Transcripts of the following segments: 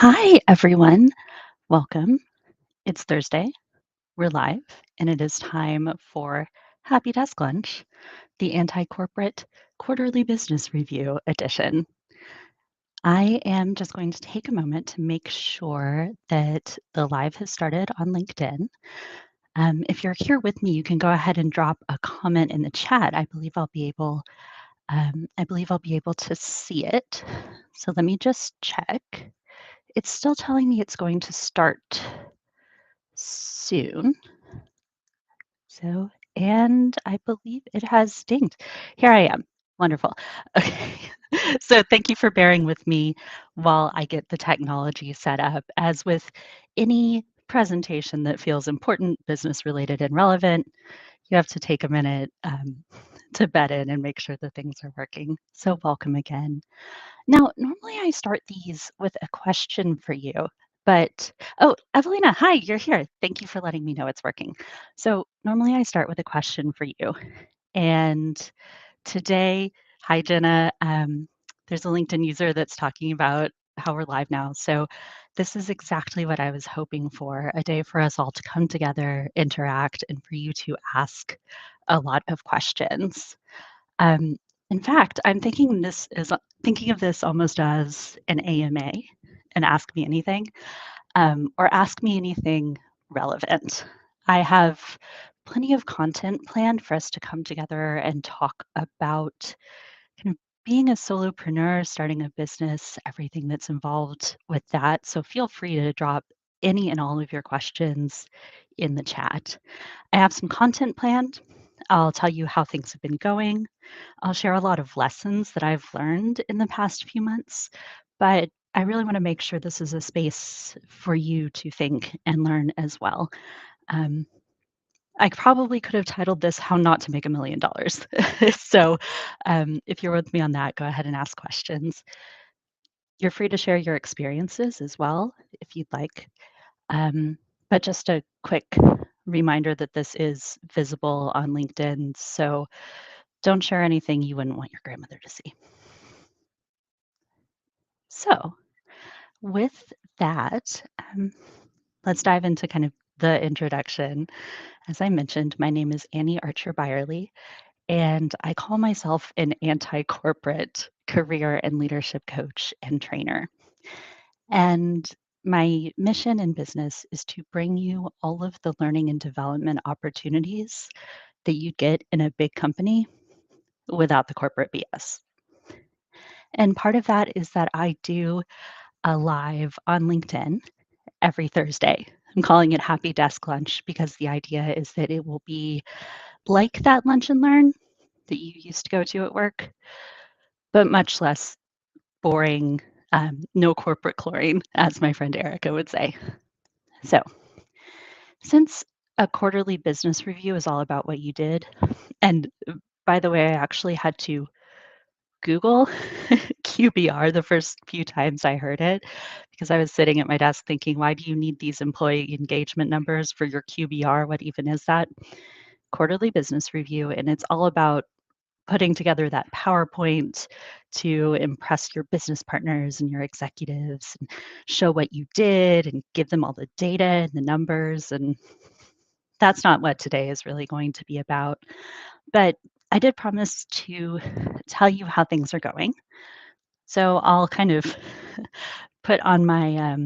Hi, everyone. Welcome. It's Thursday. We're live, and it is time for Happy Desk Lunch, the anti corporate quarterly business review edition. I am just going to take a moment to make sure that the live has started on LinkedIn. If you're here with me, you can go ahead and drop a comment in the chat. I believe I'll be able. To see it. So let me just check. It's still telling me it's going to start soon. And I believe it has dinged. Here I am. Wonderful. Okay. So thank you for bearing with me while I get the technology set up. As with any presentation that feels important, business related, and relevant, you have to take a minute to bed in and make sure that things are working. So welcome again. Now, normally I start these with a question for you, but oh, Evelina, hi, you're here. Thank you for letting me know it's working. So, normally I start with a question for you. And today, hi, Jenna. There's a LinkedIn user that's talking about how we're live now. So, this is exactly what I was hoping for, a day for us all to come together, interact, and for you to ask a lot of questions. Um, in fact, I'm thinking of this almost as an AMA, and Ask Me Anything, or Ask Me Anything relevant. I have plenty of content planned for us to come together and talk about kind of being a solopreneur, starting a business, everything that's involved with that. So feel free to drop any and all of your questions in the chat. I have some content planned. I'll tell you how things have been going. I'll share a lot of lessons that I've learned in the past few months, but I really want to make sure this is a space for you to think and learn as well. Um, I probably could have titled this How Not to Make $1 Million. So if you're with me on that, go ahead and ask questions. You're free to share your experiences as well if you'd like. But just a quick reminder that this is visible on LinkedIn. So don't share anything you wouldn't want your grandmother to see. So, with that, let's dive into kind of the introduction. As I mentioned, my name is Annie Archer-Byerley, and I call myself an anti corporate career and leadership coach and trainer. And my mission in business is to bring you all of the learning and development opportunities that you get in a big company without the corporate BS. And part of that is that I do a live on LinkedIn every Thursday. I'm calling it Happy Desk Lunch because the idea is that it will be like that lunch and learn that you used to go to at work, but much less boring, no corporate chlorine, as my friend Erica would say. So, since a quarterly business review is all about what you did, and by the way, I actually had to Google QBR the first few times I heard it because I was sitting at my desk thinking, why do you need these employee engagement numbers for your QBR? What even is that? Quarterly business review. And it's all about putting together that PowerPoint to impress your business partners and your executives and show what you did and give them all the data and the numbers. And that's not what today is really going to be about. But I did promise to tell you how things are going. So I'll kind of put on my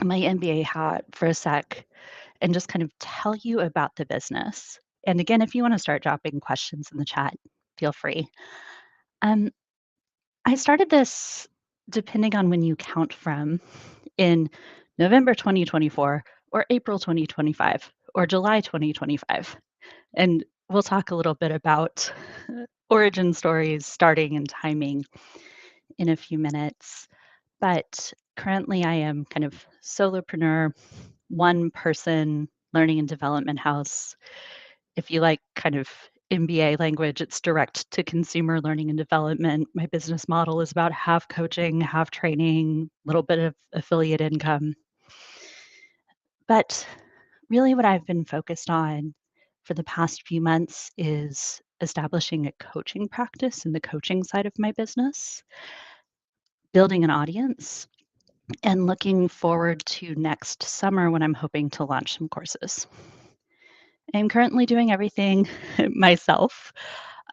MBA hat for a sec and just kind of tell you about the business. And again, if you want to start dropping questions in the chat, feel free. Um, I started this, depending on when you count from, in November 2024 or April 2025 or July 2025. And we'll talk a little bit about origin stories, starting and timing in a few minutes. But currently, I am kind of solopreneur, one person learning and development house. If you like kind of MBA language, it's direct to consumer learning and development. My business model is about half coaching, half training, a little bit of affiliate income. But really, what I've been focused on for the past few months is establishing a coaching practice in the coaching side of my business, building an audience, and looking forward to next summer when I'm hoping to launch some courses. I'm currently doing everything myself.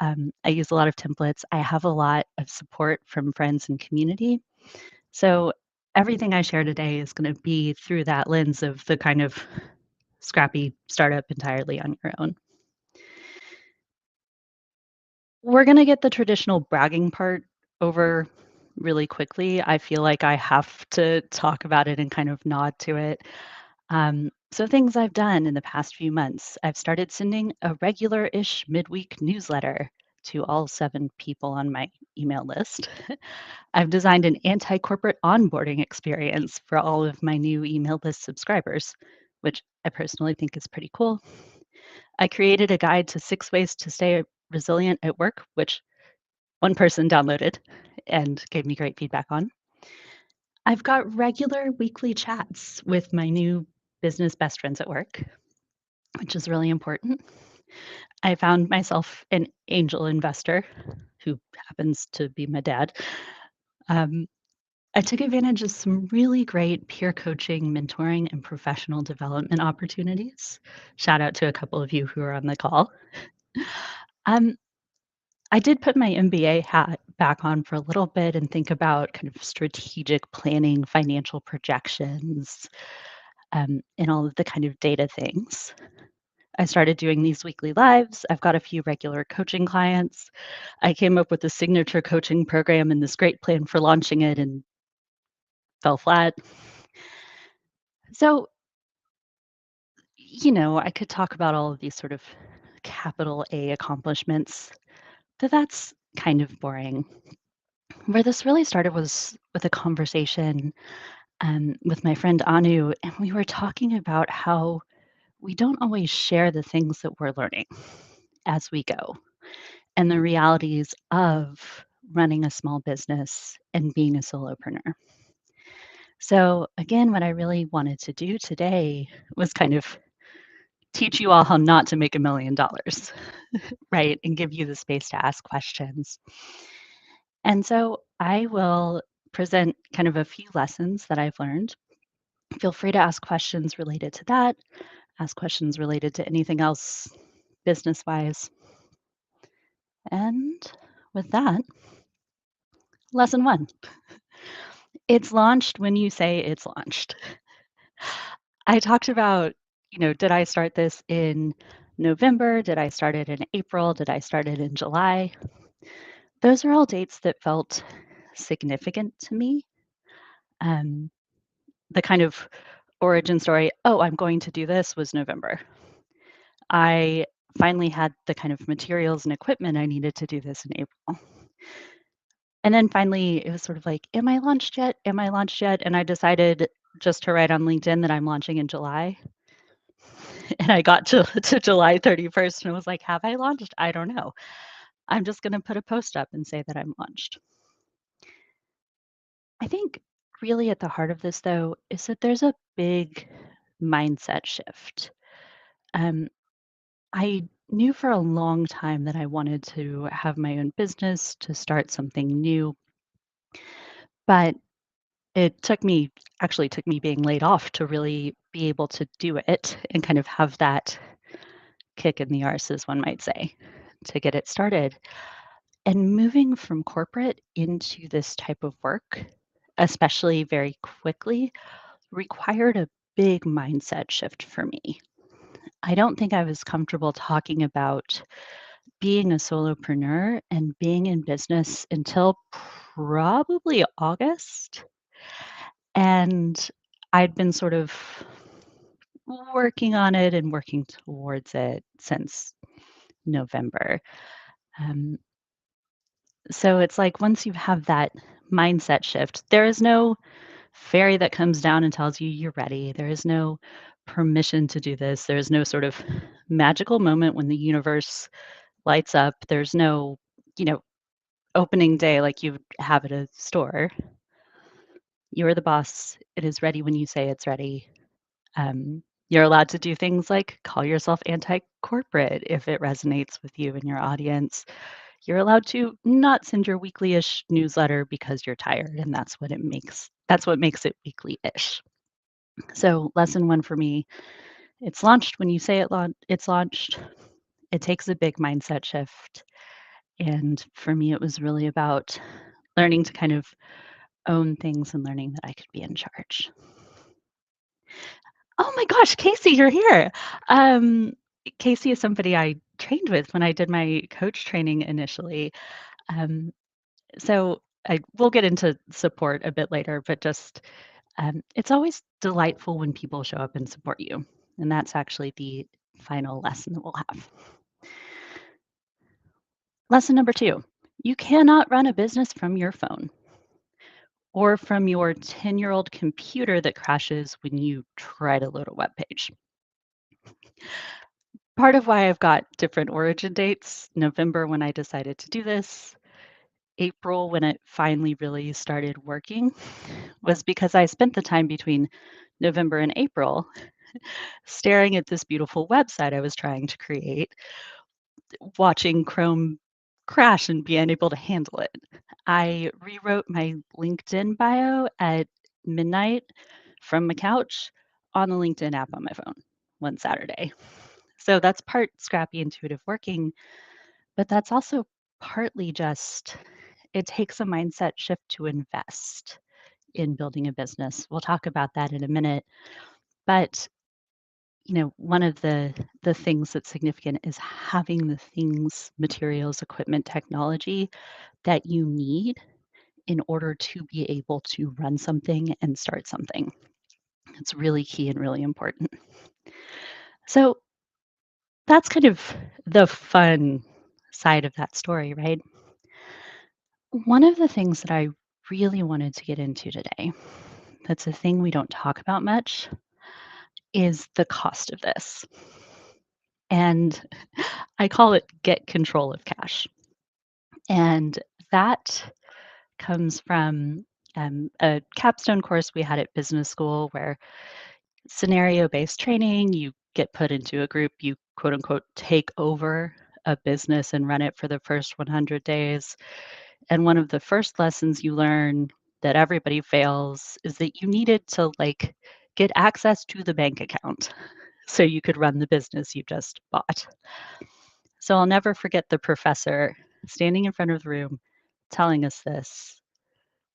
I use a lot of templates. I have a lot of support from friends and community. So everything I share today is going to be through that lens of the kind of scrappy startup entirely on your own. We're going to get the traditional bragging part over really quickly. I feel like I have to talk about it and kind of nod to it. So, things I've done in the past few months, I've started sending a regular ish midweek newsletter to all 7 people on my email list. I've designed an anti corporate onboarding experience for all of my new email list subscribers, which I personally think is pretty cool. I created a guide to 6 ways to stay resilient at work, which one person downloaded and gave me great feedback on. I've got regular weekly chats with my new business best friends at work, which is really important. I found myself an angel investor who happens to be my dad. Um, I took advantage of some really great peer coaching, mentoring, and professional development opportunities. Shout out to a couple of you who are on the call. Um, I did put my MBA hat back on for a little bit and think about kind of strategic planning, financial projections, and all of the kind of data things. I started doing these weekly lives. I've got a few regular coaching clients. I came up with a signature coaching program and this great plan for launching it and fell flat. So, I could talk about all of these sort of capital A accomplishments, but that's kind of boring. Where this really started was with a conversation with my friend Anu, and we were talking about how we don't always share the things that we're learning as we go and the realities of running a small business and being a solopreneur. So, again, what I really wanted to do today was kind of teach you all how not to make $1 million, right? And give you the space to ask questions. And so I will present kind of a few lessons that I've learned. Feel free to ask questions related to that, ask questions related to anything else business wise. And with that, lesson 1, it's launched when you say it's launched. I talked about, did I start this in November? Did I start it in April? Did I start it in July? Those are all dates that felt significant to me. Um, the kind of origin story, oh, I'm going to do this, was November. I finally had the kind of materials and equipment I needed to do this in April. And then finally, it was sort of like, am I launched yet? Am I launched yet? And I decided just to write on LinkedIn that I'm launching in July. And I got to July 31st and I was like, have I launched? I don't know. I'm just going to put a post up and say that I'm launched. I think really at the heart of this, though, is that there's a big mindset shift. Um, I knew for a long time that I wanted to have my own business, to start something new, but it took me being laid off to really be able to do it and kind of have that kick in the arse, as one might say, to get it started. And moving from corporate into this type of work, especially very quickly, required a big mindset shift for me. I don't think I was comfortable talking about being a solopreneur and being in business until probably August. And I'd been sort of working on it and working towards it since November. Um, so it's like once you have that mindset shift, there is no fairy that comes down and tells you you're ready. There is no permission to do this. There is no sort of magical moment when the universe lights up. There's no, you know, opening day like you would have at a store. You are the boss. It is ready when you say it's ready. You're allowed to do things like call yourself anti corporate if it resonates with you and your audience. You're allowed to not send your weekly ish newsletter because you're tired and that's what it makes That's what makes it weekly-ish. So lesson 1 for me, it's launched when you say it's launched. It takes a big mindset shift, and for me, it was really about learning to kind of own things and learning that I could be in charge. Oh my gosh, Casey, you're here. Um, Casey is somebody I trained with when I did my coach training initially. Um, so we'll get into support a bit later, but just it's always delightful when people show up and support you. And that's actually the final lesson that we'll have. Lesson number 2, you cannot run a business from your phone or from your 10-year-old computer that crashes when you try to load a web page. Part of why I've got different origin dates, November when I decided to do this, April when it finally really started working, was because I spent the time between November and April staring at this beautiful website I was trying to create, watching Chrome crash and being able to handle it. I rewrote my LinkedIn bio at midnight from my couch on the LinkedIn app on my phone one Saturday. So that's part scrappy intuitive working, but that's also partly just it takes a mindset shift to invest in building a business. We'll talk about that in a minute. But one of the things that's significant is having the things, materials, equipment, technology that you need in order to be able to run something and start something. It's really key and really important. So that's kind of the fun side of that story, right? One of the things that I really wanted to get into today, that's a thing we don't talk about much, is the cost of this. And I call it get control of cash. And that comes from a capstone course we had at business school where scenario based training, you get put into a group, you quote unquote take over a business and run it for the first 100 days. And one of the first lessons you learn that everybody fails is that you needed to get access to the bank account so you could run the business you just bought. So I'll never forget the professor standing in front of the room telling us this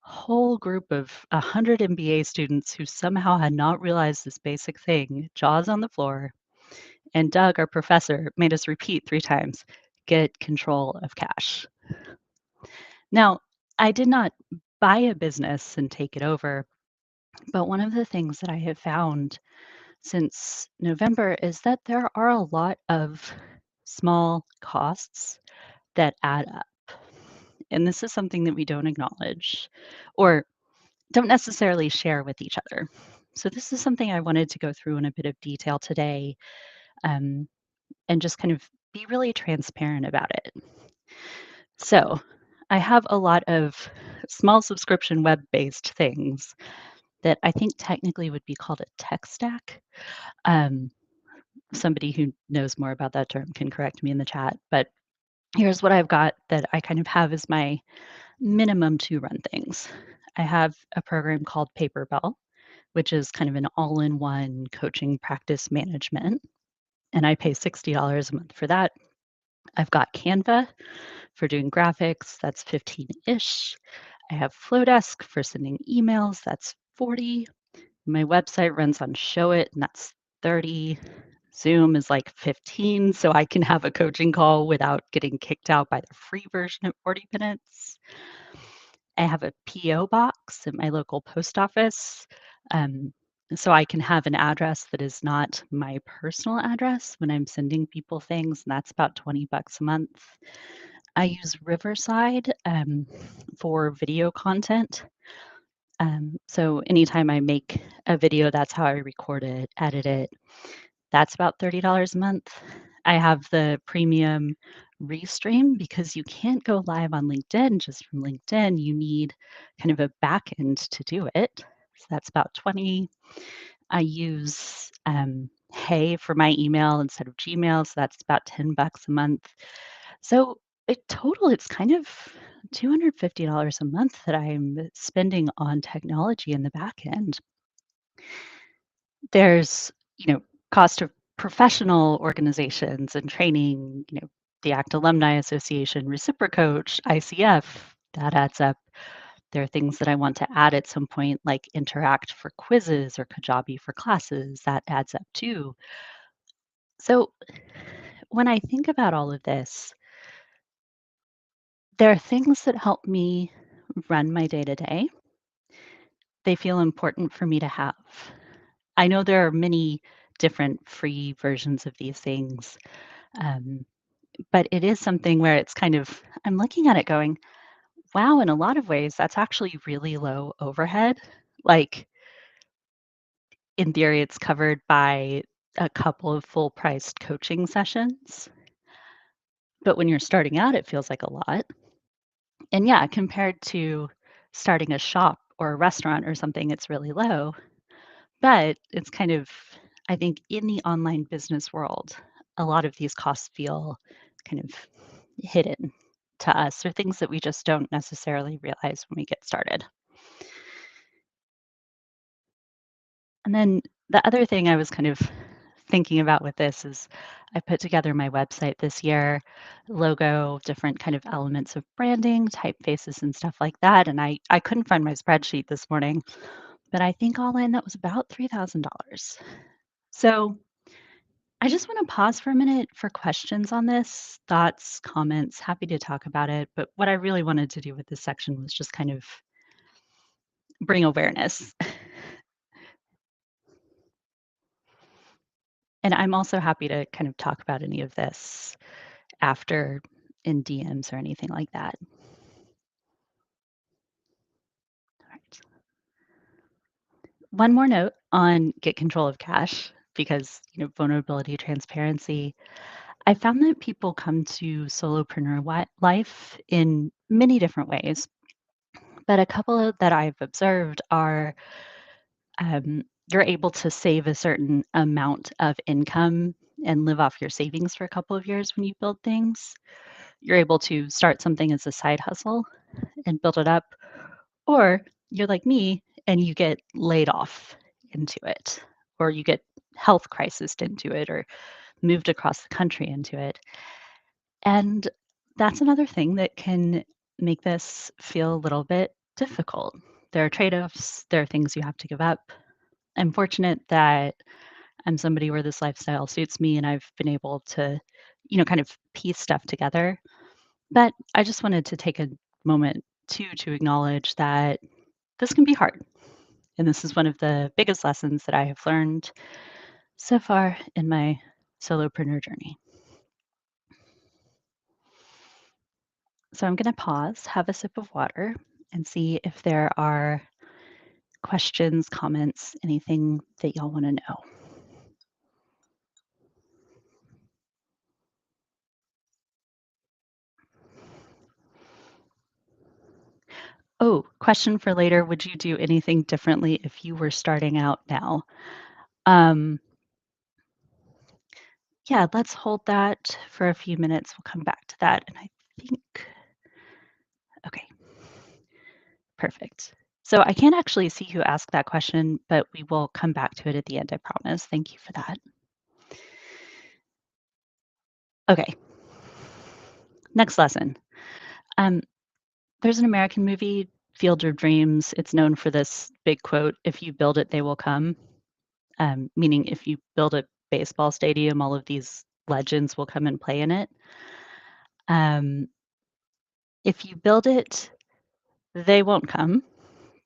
whole group of 100 MBA students who somehow had not realized this basic thing, jaws on the floor. And Doug, our professor, made us repeat 3 times, get control of cash. Now, I did not buy a business and take it over, but one of the things that I have found since November is that there are a lot of small costs that add up. And this is something that we don't acknowledge or don't necessarily share with each other. So, this is something I wanted to go through in a bit of detail today, um, and just kind of be really transparent about it. So, I have a lot of small subscription web based things that I think technically would be called a tech stack. Um, Somebody who knows more about that term can correct me in the chat, but here's what I've got that I kind of have as my minimum to run things. I have a program called Paperbell, which is kind of an all in one coaching practice management. And I pay $60 a month for that. I've got Canva for doing graphics, that's 15 ish. I have Flowdesk for sending emails, that's 40. My website runs on Showit, and that's 30. Zoom is like 15, so I can have a coaching call without getting kicked out by the free version at 40 minutes. I have a PO box at my local post office. Um, so I can have an address that is not my personal address when I'm sending people things, and that's about 20 bucks a month. I use Riverside for video content. So anytime I make a video, that's how I record it, edit it. That's about $30 a month. I have the premium Restream because you can't go live on LinkedIn just from LinkedIn. You need kind of a back end to do it. So that's about 20. I use Hey for my email instead of Gmail, so that's about 10 bucks a month. So in total, it's kind of $250 a month that I'm spending on technology in the back end. There's, cost of professional organizations and training, the ACT Alumni Association, Reciprocoach, ICF, that adds up. There are things that I want to add at some point, like Interact for quizzes or Kajabi for classes. That adds up too. So when I think about all of this, there are things that help me run my day to day. They feel important for me to have. I know there are many different free versions of these things, um, but it is something where it's kind of, I'm looking at it going, wow, in a lot of ways, that's actually really low overhead. Like, in theory, it's covered by a couple of full priced coaching sessions. But when you're starting out, it feels like a lot. And yeah, compared to starting a shop or a restaurant or something, it's really low. But it's kind of, I think, in the online business world, a lot of these costs feel kind of hidden to us or things that we just don't necessarily realize when we get started. And then the other thing I was kind of thinking about with this is I put together my website this year, logo, different kind of elements of branding, typefaces and stuff like that. And I couldn't find my spreadsheet this morning, but I think all in that was about $3,000. So I just want to pause for a minute for questions on this, thoughts, comments, happy to talk about it. But what I really wanted to do with this section was just kind of bring awareness. And I'm also happy to kind of talk about any of this after in DMs or anything like that. All right. One more note on get control of cash because, vulnerability, transparency. I found that people come to solopreneur life in many different ways, but a couple that I've observed are you're able to save a certain amount of income and live off your savings for a couple of years when you build things. You're able to start something as a side hustle and build it up, or you're like me and you get laid off into it, or you get health crisis into it, or moved across the country into it. And that's another thing that can make this feel a little bit difficult. There are trade offs, there are things you have to give up. I'm fortunate that I'm somebody where this lifestyle suits me and I've been able to, kind of piece stuff together. But I just wanted to take a moment too to acknowledge that this can be hard. And this is one of the biggest lessons that I have learned so far in my solopreneur journey. So I'm going to pause, have a sip of water, and see if there are questions, comments, anything that y'all want to know. Oh, question for later. Would you do anything differently if you were starting out now? Um, yeah, let's hold that for a few minutes. We'll come back to that. And I think, okay, perfect. So I can't actually see who asked that question, but we will come back to it at the end, I promise. Thank you for that. Okay, next lesson. Um, there's an American movie, Field of Dreams. It's known for this big quote, if you build it, they will come. Meaning if you build a baseball stadium, all of these legends will come and play in it. Um, if you build it, they won't come.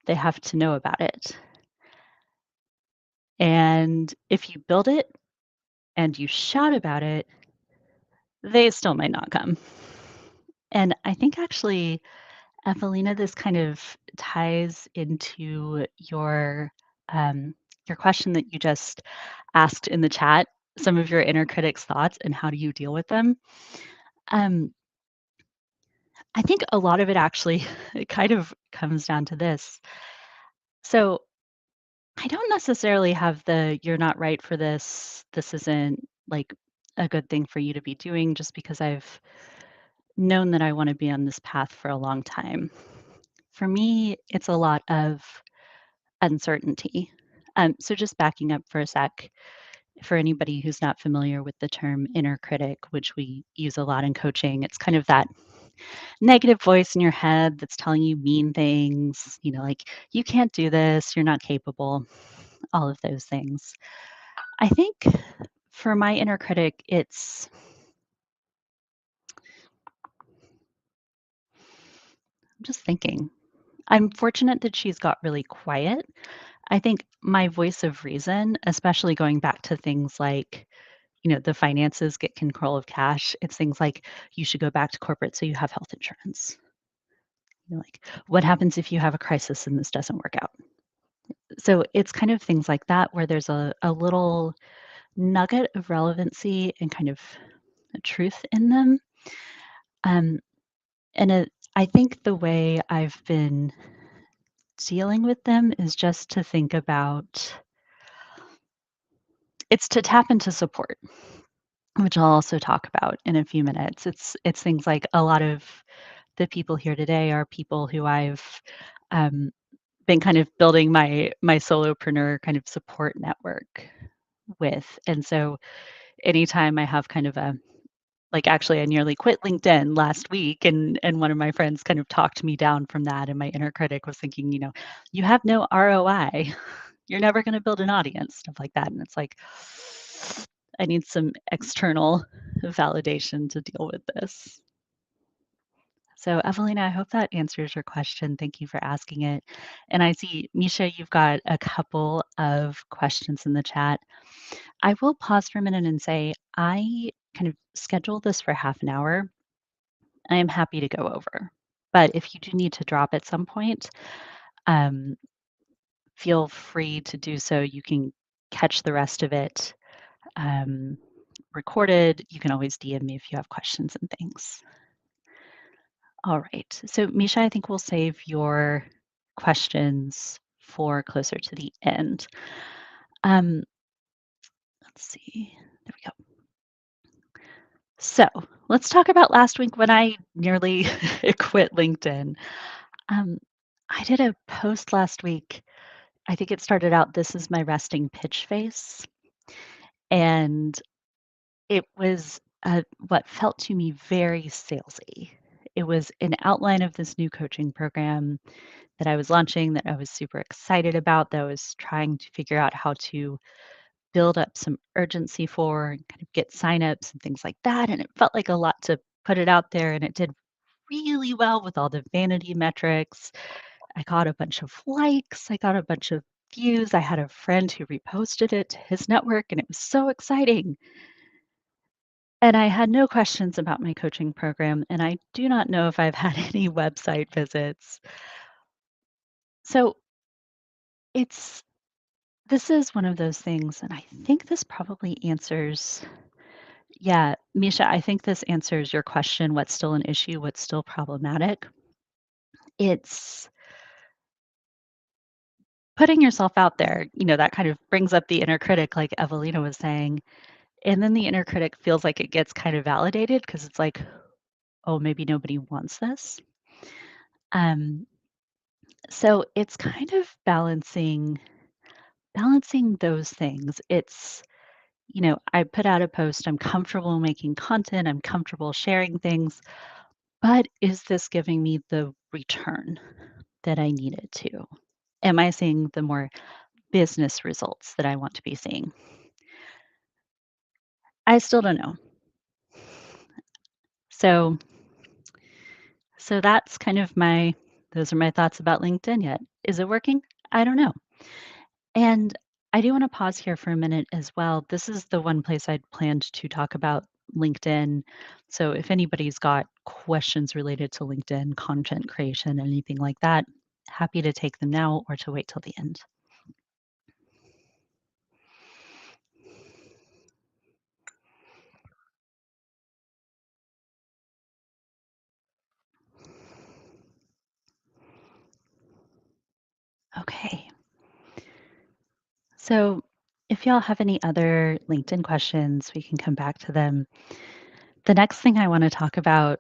They have to know about it. And if you build it and you shout about it, they still might not come. And I think actually, Evelina, this kind of ties into your question that you just asked in the chat, some of your inner critic's thoughts and how do you deal with them. Um, I think a lot of it actually it kind of comes down to this. So I don't necessarily have the you're not right for this. This isn't like a good thing for you to be doing just because I've known that I want to be on this path for a long time. For me, it's a lot of uncertainty. So just backing up for a sec, for anybody who's not familiar with the term inner critic, which we use a lot in coaching, it's kind of that negative voice in your head that's telling you mean things, like you can't do this, you're not capable, all of those things. I think for my inner critic, I'm just thinking. I'm fortunate that she's got really quiet. I think my voice of reason, especially going back to things like, the finances, get control of cash. It's things like you should go back to corporate so you have health insurance. Like, what happens if you have a crisis and this doesn't work out? So it's kind of things like that where there's a little nugget of relevancy and kind of a truth in them. Um, I think the way I've been dealing with them is just to think about it's to tap into support, which I'll also talk about in a few minutes. It's things like a lot of the people here today are people who I've um, been kind of building my solopreneur kind of support network with. And so anytime I have kind of actually I nearly quit LinkedIn last week and one of my friends kind of talked me down from that, and my inner critic was thinking, you have no ROI. You're never going to build an audience, stuff like that. And it's like I need some external validation to deal with this. So, Evelina, I hope that answers your question. Thank you for asking it. And I see, Misha, you've got a couple of questions in the chat. I will pause for a minute and say, I kind of scheduled this for half an hour. I am happy to go over. But if you do need to drop at some point, um, feel free to do so. You can catch the rest of it um, recorded. You can always DM me if you have questions and things. All right. So, Misha, I think we'll save your questions for closer to the end. Um, let's see. There we go. So, let's talk about last week when I nearly quit LinkedIn. Um, I did a post last week. I think it started out, "This is my resting pitch face." And it was what felt to me very salesy. It was an outline of this new coaching program that I was launching that I was super excited about, that I was trying to figure out how to build up some urgency for and kind of get signups and things like that. And it felt like a lot to put it out there. And it did really well with all the vanity metrics. I got a bunch of likes, I got a bunch of views. I had a friend who reposted it to his network, and it was so exciting. And I had no questions about my coaching program, and I do not know if I've had any website visits. So it's this is one of those things, and I think this probably answers yeah, Misha, I think this answers your question, what's still an issue, what's still problematic. It's putting yourself out there, that kind of brings up the inner critic, like Evelina was saying. And then the inner critic feels like it gets kind of validated because it's like, oh, maybe nobody wants this. Um, so it's kind of balancing those things. It's, I put out a post, I'm comfortable making content, I'm comfortable sharing things, but is this giving me the return that I need it to? Am I seeing the more business results that I want to be seeing? I still don't know. So that's kind of those are my thoughts about LinkedIn yet. Is it working? I don't know. And I do want to pause here for a minute as well. This is the one place I'd planned to talk about LinkedIn. So if anybody's got questions related to LinkedIn, content creation, anything like that, happy to take them now or to wait till the end. Okay. So if y'all have any other LinkedIn questions, we can come back to them. The next thing I want to talk about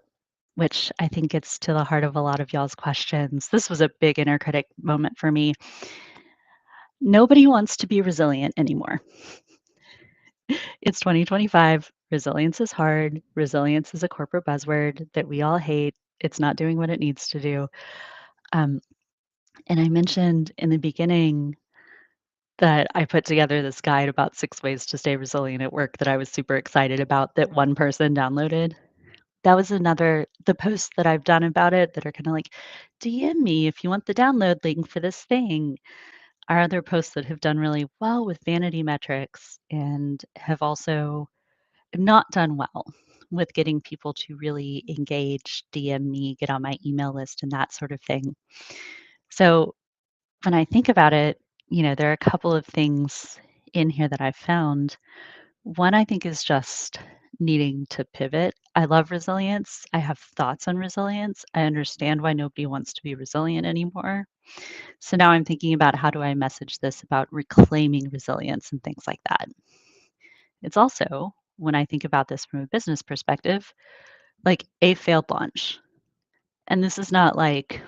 which I think gets to the heart of a lot of y'all's questions. This was a big inner critic moment for me. Nobody wants to be resilient anymore. It's 2025. Resilience is hard. Resilience is a corporate buzzword that we all hate. It's not doing what it needs to do. Um, and I mentioned in the beginning that I put together this guide about 6 ways to stay resilient at work that I was super excited about that one person downloaded. That was another the posts that I've done about it that are kinda like, "DM me if you want the download link for this thing," are other posts that have done really well with vanity metrics and have also not done well with getting people to really engage, DM me, get on my email list, and that sort of thing. So when I think about it, there are a couple of things in here that I've found. One, I think, is just needing to pivot. I love resilience. I have thoughts on resilience. I understand why nobody wants to be resilient anymore. So now I'm thinking about how do I message this about reclaiming resilience and things like that. It's also, when I think about this from a business perspective, like a failed launch. And this is not like,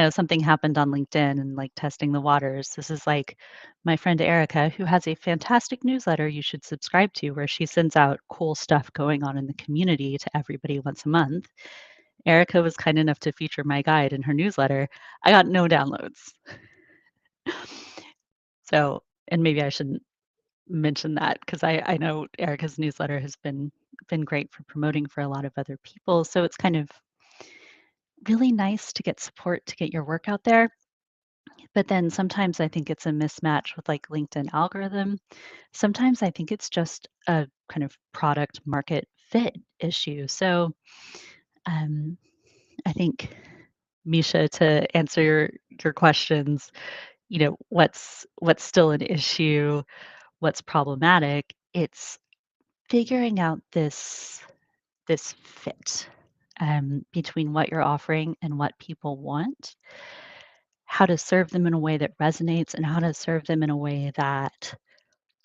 something happened on LinkedIn and like testing the waters. This is like my friend Erica, who has a fantastic newsletter you should subscribe to, where she sends out cool stuff going on in the community to everybody once a month. Erica was kind enough to feature my guide in her newsletter. I got no downloads. So, and maybe I shouldn't mention that because I know Erica's newsletter has been great for promoting for a lot of other people. So it's kind of really nice to get support to get your work out there. But then sometimes I think it's a mismatch with like LinkedIn algorithm. Sometimes I think it's just a kind of product market fit issue. So um, I think Misha, to answer your questions, what's still an issue, what's problematic, it's figuring out this fit between what you're offering and what people want, how to serve them in a way that resonates, and how to serve them in a way that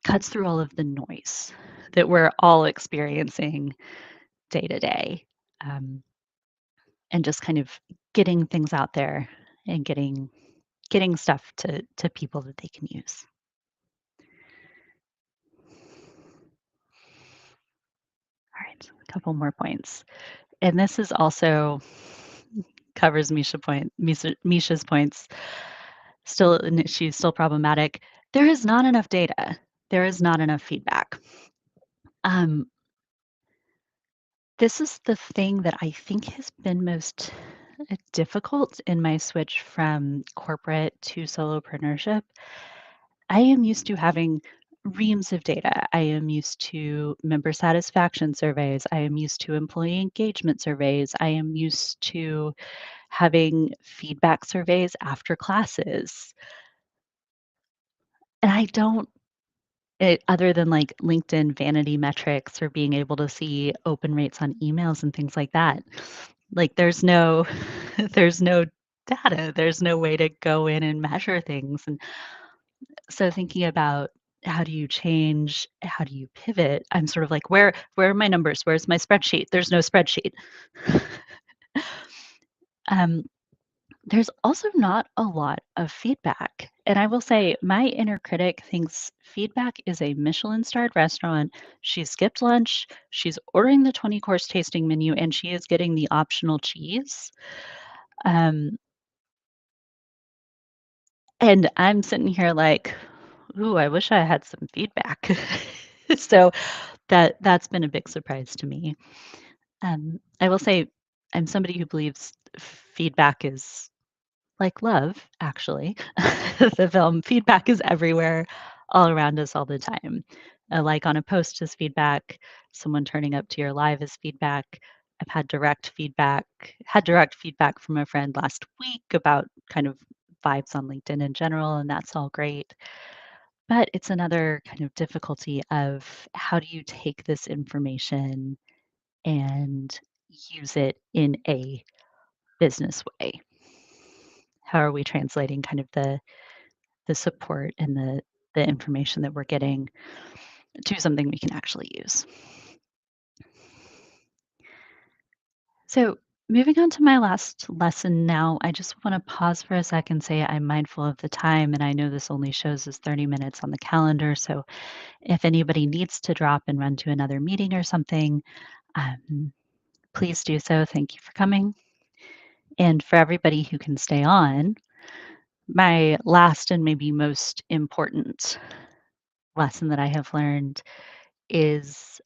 cuts through all of the noise that we're all experiencing day to day, and just kind of getting things out there and getting stuff to people that they can use. All right, a couple more points. And this is also covers Misha's points. Still an issue, still problematic. There is not enough data. There is not enough feedback. Um, this is the thing that I think has been most difficult in my switch from corporate to solopreneurship. I am used to having reams of data. I am used to member satisfaction surveys. I am used to employee engagement surveys. I am used to having feedback surveys after classes. And I don't other than like LinkedIn vanity metrics or being able to see open rates on emails and things like that. Like there's no there's no data. There's no way to go in and measure things. And so thinking about how do you change, how do you pivot? I'm sort of like, where are my numbers? Where's my spreadsheet? There's no spreadsheet. um, there's also not a lot of feedback. And I will say, my inner critic thinks feedback is a Michelin starred restaurant. She skipped lunch, she's ordering the 20-course tasting menu, and she is getting the optional cheese. Um, and I'm sitting here like, ooh, I wish I had some feedback. So that's been a big surprise to me. I will say I'm somebody who believes feedback is like love, actually. The film feedback is everywhere, all around us all the time. A like on a post is feedback. Someone turning up to your live is feedback. I've had direct feedback from a friend last week about kind of vibes on LinkedIn in general, and that's all great. But it's another kind of difficulty of how do you take this information and use it in a business way? How are we translating kind of the support and the information that we're getting to something we can actually use? So, moving on to my last lesson now, I just want to pause for a second, say I'm mindful of the time, and I know this only shows as 30 minutes on the calendar. So, if anybody needs to drop and run to another meeting or something, um, please do so. Thank you for coming. And for everybody who can stay on, my last and maybe most important lesson that I have learned is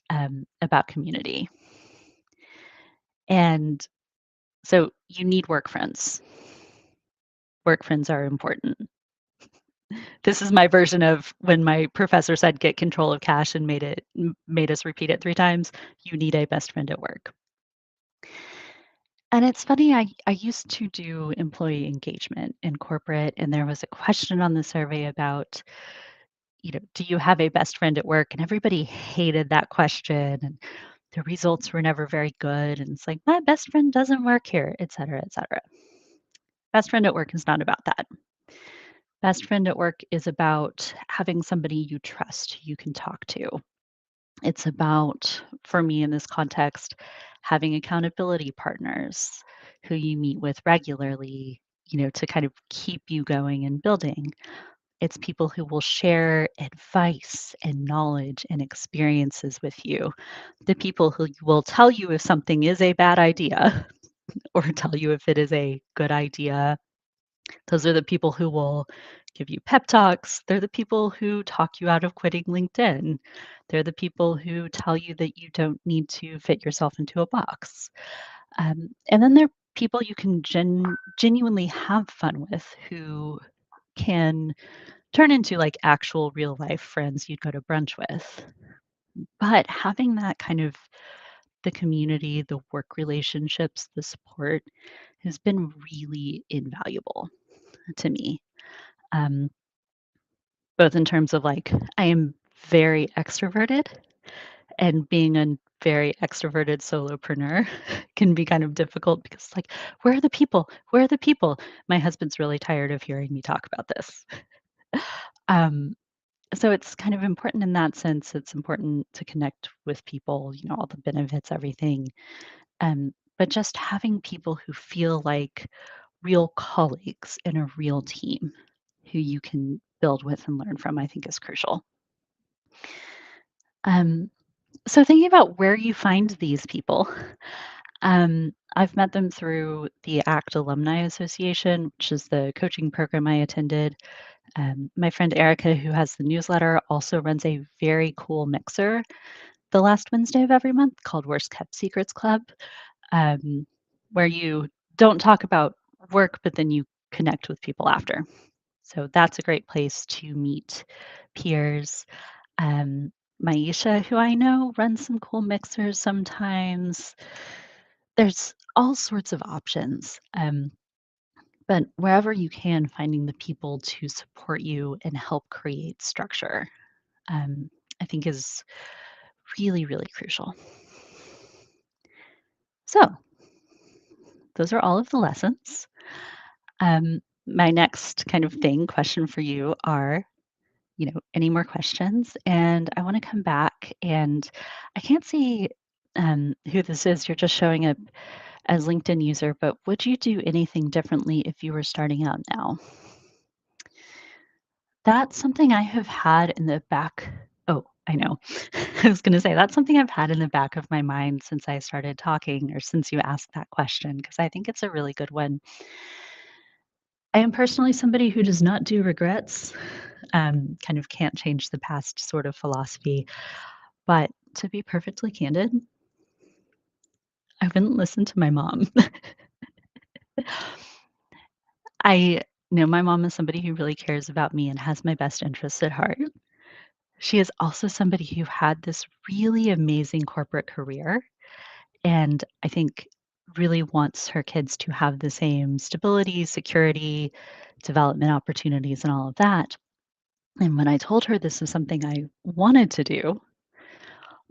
about community. And so you need work friends. Work friends are important. This is my version of when my professor said, "Get control of cash," and made us repeat it 3 times. You need a best friend at work. And it's funny, I used to do employee engagement in corporate, and there was a question on the survey about, "Do you have a best friend at work?" And everybody hated that question, and the results were never very good, and it's like, "My best friend doesn't work here," et cetera, et cetera. Best friend at work is not about that. Best friend at work is about having somebody you trust, who you can talk to. It's about, for me in this context, having accountability partners who you meet with regularly, to kind of keep you going and building. It's people who will share advice and knowledge and experiences with you. The people who will tell you if something is a bad idea or tell you if it is a good idea. Those are the people who will give you pep talks. They're the people who talk you out of quitting LinkedIn. They're the people who tell you that you don't need to fit yourself into a box. And then there are people you can genuinely have fun with who can turn into like actual real life friends you'd go to brunch with. But having that kind of the community, the work relationships, the support has been really invaluable to me. Um, Both in terms of, like, I am very extroverted, and being a very extroverted solopreneur can be kind of difficult because, like, "Where are the people? Where are the people?" My husband's really tired of hearing me talk about this. Um, so it's kind of important in that sense. It's important to connect with people, all the benefits, everything. But just having people who feel like real colleagues in a real team who you can build with and learn from, I think is crucial. Um, so thinking about where you find these people, I've met them through the ACT Alumni Association, which is the coaching program I attended. My friend Erica, who has the newsletter, also runs a very cool mixer the last Wednesday of every month called Worst Kept Secrets Club, um, where you don't talk about work, but then you connect with people after. So that's a great place to meet peers. Um, Maisha, who I know, runs some cool mixers sometimes. There's all sorts of options. But wherever you can, finding the people to support you and help create structure, I think is really, really crucial. So, those are all of the lessons. My next kind of question for you are, any more questions? And I want to come back and I can't see who this is. You're just showing up as LinkedIn user, but would you do anything differently if you were starting out now? That's something I have had in the back. Oh, I know. I was going to say that's something I've had in the back of my mind since I started talking or since you asked that question, because I think it's a really good one. I am personally somebody who does not do regrets, kind of can't change the past sort of philosophy. But to be perfectly candid, I wouldn't listen to my mom. I know my mom is somebody who really cares about me and has my best interests at heart. She is also somebody who had this really amazing corporate career, and I think really wants her kids to have the same stability, security, development opportunities, and all of that. And when I told her this is something I wanted to do,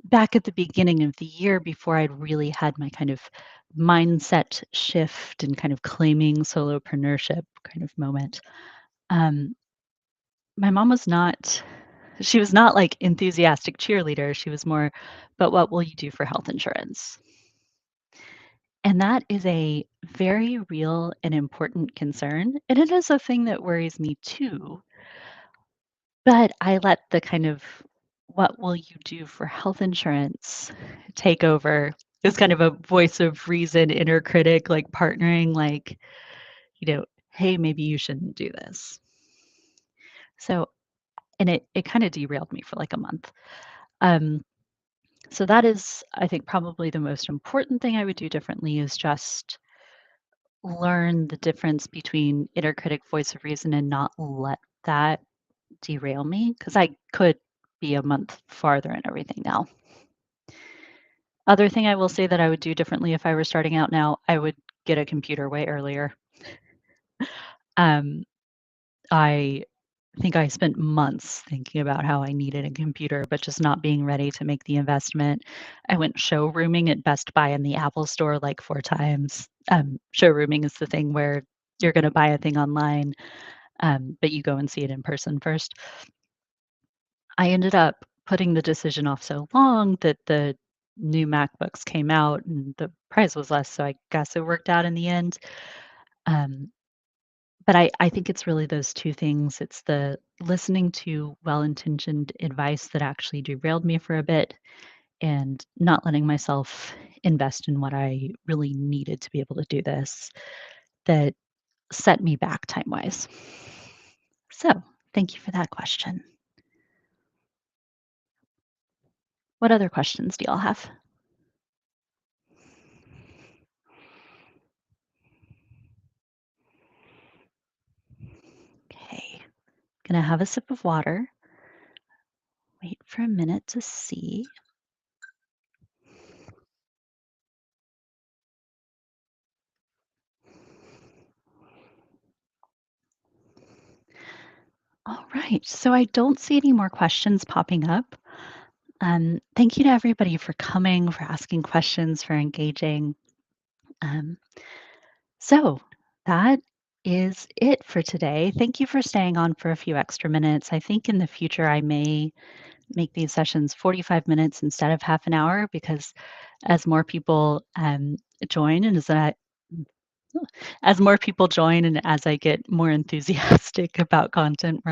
back at the beginning of the year before I'd really had my kind of mindset shift and kind of claiming solopreneurship kind of moment, um, my mom was not she was not like enthusiastic cheerleader. She was more, "But what will you do for health insurance?" And that is a very real and important concern. And it is a thing that worries me too. But I let the kind of what will you do for health insurance take over. It's kind of a voice of reason, inner critic, like partnering, like, hey, maybe you shouldn't do this. So, and it kind of derailed me for like a month. Um, so that is, I think, probably the most important thing I would do differently is just learn the difference between inner critic, voice of reason, and not let that derail me because I could be a month farther and everything now. Other thing I will say that I would do differently if I were starting out now, I would get a computer way earlier. Um, I think I spent months thinking about how I needed a computer, but just not being ready to make the investment. I went showrooming at Best Buy and the Apple Store like 4 times. Showrooming is the thing where you're gonna buy a thing online, but you go and see it in person first. I ended up putting the decision off so long that the new MacBooks came out and the price was less, so I guess it worked out in the end. Um, but I think it's really those 2 things. It's the listening to well-intentioned advice that actually derailed me for a bit and not letting myself invest in what I really needed to be able to do this that set me back time-wise. So, thank you for that question. What other questions do y'all have? Okay. Gonna have a sip of water. Wait for a minute to see. All right. So I don't see any more questions popping up. Thank you to everybody for coming, for asking questions, for engaging. Um, so that is it for today. Thank you for staying on for a few extra minutes. I think in the future I may make these sessions 45 minutes instead of half an hour because as more people join and as more people join and as I get more enthusiastic about content,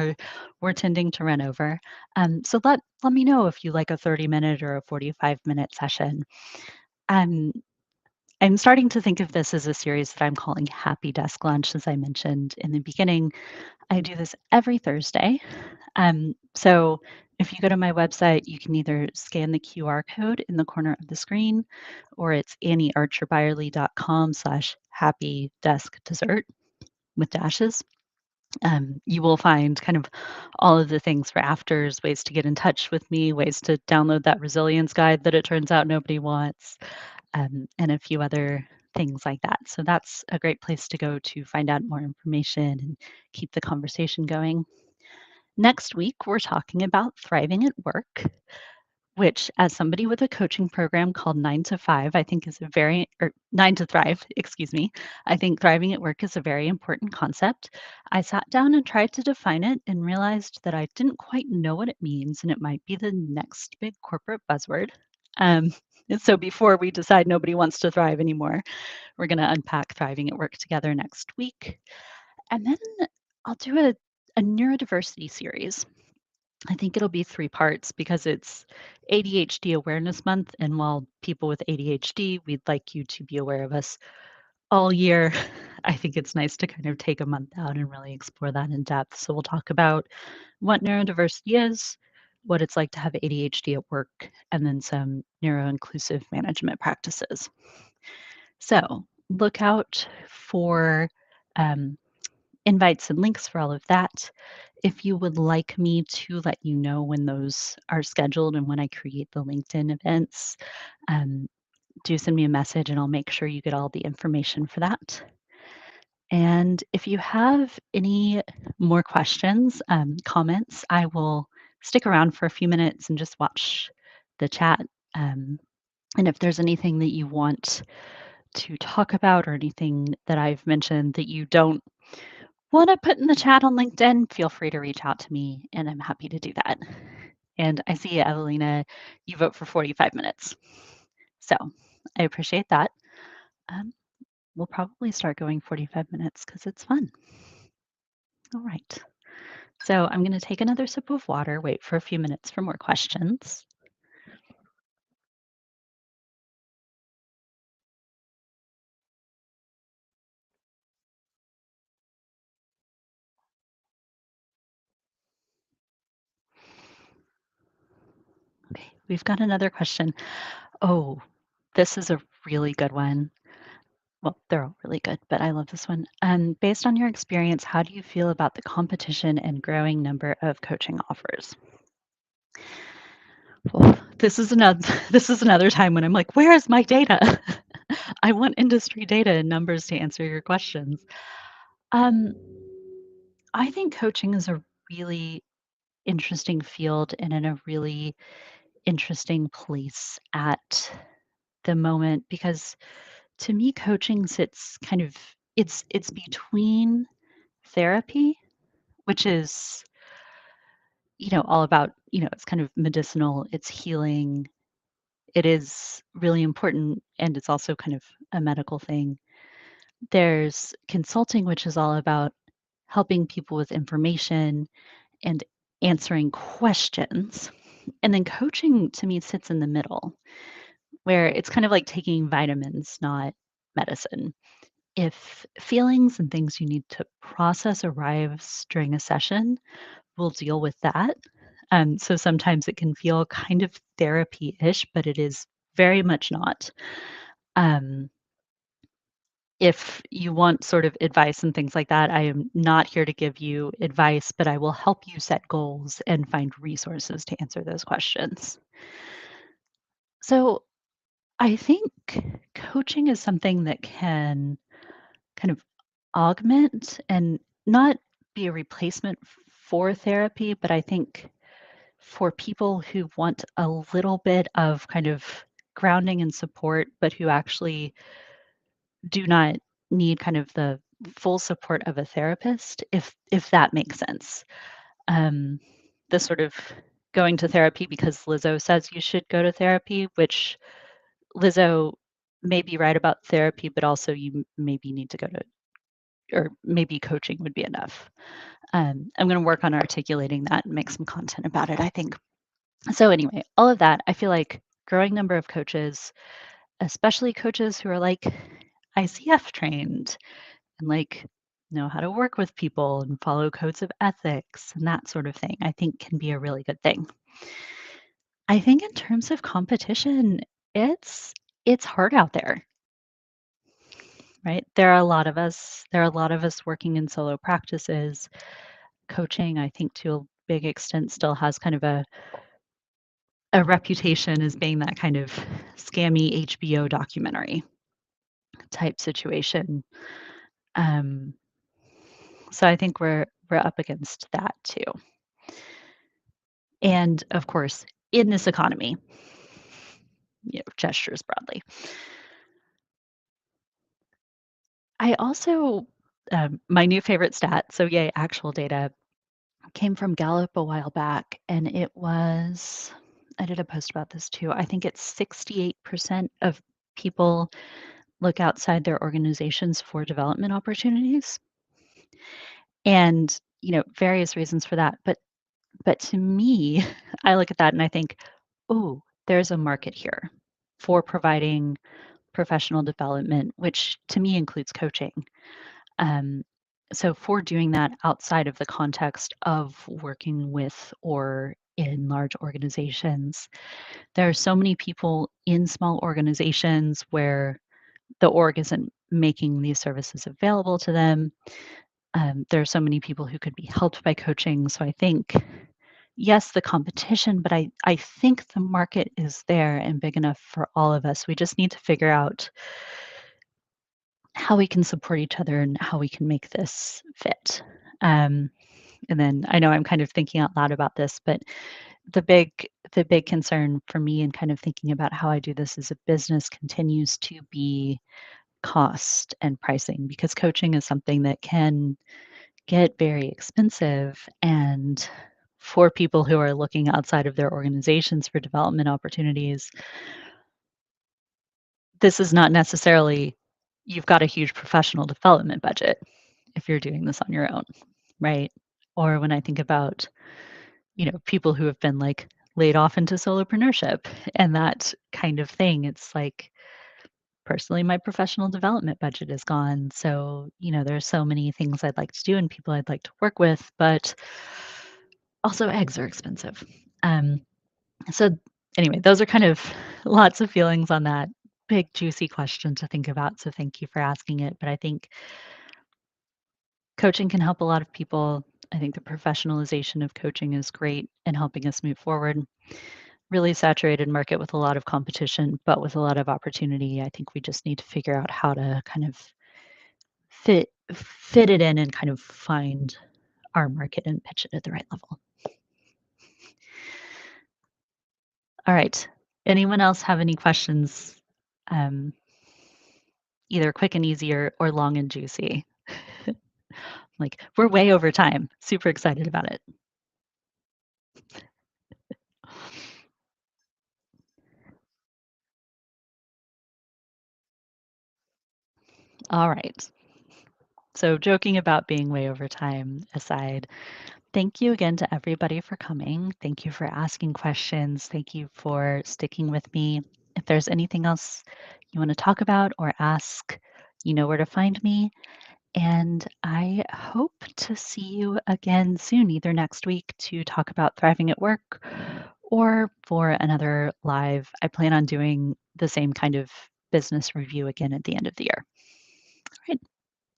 we're tending to run over. So let me know if you like a 30-minute or a 45-minute session. Um, I'm starting to think of this as a series that I'm calling Happy Desk Lunch, as I mentioned in the beginning. I do this every Thursday. So if you go to my website, you can either scan the QR code in the corner of the screen, or it's anniearcherbyerley.com/happy desk dessert with dashes. You will find kind of all of the things for afters, ways to get in touch with me, ways to download that resilience guide that it turns out nobody wants, and a few other things like that. So that's a great place to go to find out more information and keep the conversation going. Next week, we're talking about thriving at work, which, as somebody with a coaching program called 9 to 5, I think is a very, or 9 to Thrive, excuse me. I think thriving at work is a very important concept. I sat down and tried to define it and realized that I didn't quite know what it means, and it might be the next big corporate buzzword. Um, and so before we decide nobody wants to thrive anymore, we're going to unpack thriving at work together next week. And then I'll do a neurodiversity series. I think it'll be 3 parts because it's ADHD Awareness Month, and while people with ADHD, we'd like you to be aware of us all year, I think it's nice to kind of take a month out and really explore that in depth. So we'll talk about what neurodiversity is, what it's like to have ADHD at work, and then some neuro-inclusive management practices. So look out for, um, invites and links for all of that. If you would like me to let you know when those are scheduled and when I create the LinkedIn events, um, do send me a message and I'll make sure you get all the information for that. And if you have any more questions, comments, I will stick around for a few minutes and just watch the chat. Um, and if there's anything that you want to talk about or anything that I've mentioned that you don't want to put in the chat on LinkedIn, feel free to reach out to me and I'm happy to do that. And I see, Evelina, you vote for 45 minutes. So I appreciate that. Um, we'll probably start going 45 minutes because it's fun. All right. So I'm going to take another sip of water, wait for a few minutes for more questions. Okay, we've got another question. Oh, this is a really good one. Well, they're all really good, but I love this one. Based on your experience, how do you feel about the competition and growing number of coaching offers? Well, this is another this is another time when I'm like, where is my data? I want industry data and numbers to answer your questions. Um, I think coaching is a really interesting field and in a really interesting place at the moment because to me coaching sits kind of it's between therapy, which is, all about, it's kind of medicinal, it's healing, it is really important, and it's also kind of a medical thing. There's consulting, which is all about helping people with information and answering questions. And then coaching to me sits in the middle, where it's kind of like taking vitamins, not medicine. If feelings and things you need to process arrives during a session, we'll deal with that. So sometimes it can feel kind of therapy-ish, but it is very much not. Um, if you want sort of advice and things like that, I am not here to give you advice, but I will help you set goals and find resources to answer those questions. So I think coaching is something that can kind of augment and not be a replacement for therapy, but I think for people who want a little bit of kind of grounding and support, but who actually do not need kind of the full support of a therapist, if that makes sense. Um, the sort of going to therapy because Lizzo says you should go to therapy, which Lizzo may be right about therapy, but also you maybe need to go to, or maybe coaching would be enough. I'm going to work on articulating that and make some content about it, I think. So, anyway, all of that, I feel like growing number of coaches, especially coaches who are like ICF trained and like know how to work with people and follow codes of ethics and that sort of thing, I think can be a really good thing. I think in terms of competition, it's it's hard out there, right? There are a lot of us working in solo practices. Coaching, I think to a big extent still has kind of a reputation as being that kind of scammy HBO documentary type situation. Um, so I think we're up against that too. And of course, in this economy, gestures broadly. I also my new favorite stat, so yay, actual data came from Gallup a while back, and it was I did a post about this too. I think it's 68% of people look outside their organizations for development opportunities. And, various reasons for that. But to me, I look at that and I think, "Oh, there's a market here for providing professional development," which to me includes coaching. Um, so for doing that outside of the context of working with or in large organizations, there are so many people in small organizations where the org isn't making these services available to them. There are so many people who could be helped by coaching. So I think, yes, the competition, but I think the market is there and big enough for all of us. We just need to figure out how we can support each other and how we can make this fit. Um, and then I know I'm kind of thinking out loud about this, but the big concern for me in kind of thinking about how I do this as a business continues to be cost and pricing because coaching is something that can get very expensive. And for people who are looking outside of their organizations for development opportunities, this is not necessarily you've got a huge professional development budget if you're doing this on your own, right? Or when I think about, people who have been like laid off into solopreneurship and that kind of thing, it's like personally my professional development budget is gone. So, there's so many things I'd like to do and people I'd like to work with, but also eggs are expensive. Um, so anyway, those are kind of lots of feelings on that big juicy question to think about. So thank you for asking it. But I think coaching can help a lot of people. I think the professionalization of coaching is great in helping us move forward. Really saturated market with a lot of competition, but with a lot of opportunity. I think we just need to figure out how to kind of fit it in and kind of find our market and pitch it at the right level. All right. Anyone else have any questions? Either quick and easy or long and juicy. Like, we're way over time. Super excited about it. All right. So joking about being way over time aside, thank you again to everybody for coming. Thank you for asking questions. Thank you for sticking with me. If there's anything else you want to talk about or ask, you know where to find me. And I hope to see you again soon, either next week to talk about thriving at work or for another live. I plan on doing the same kind of business review again at the end of the year. All right.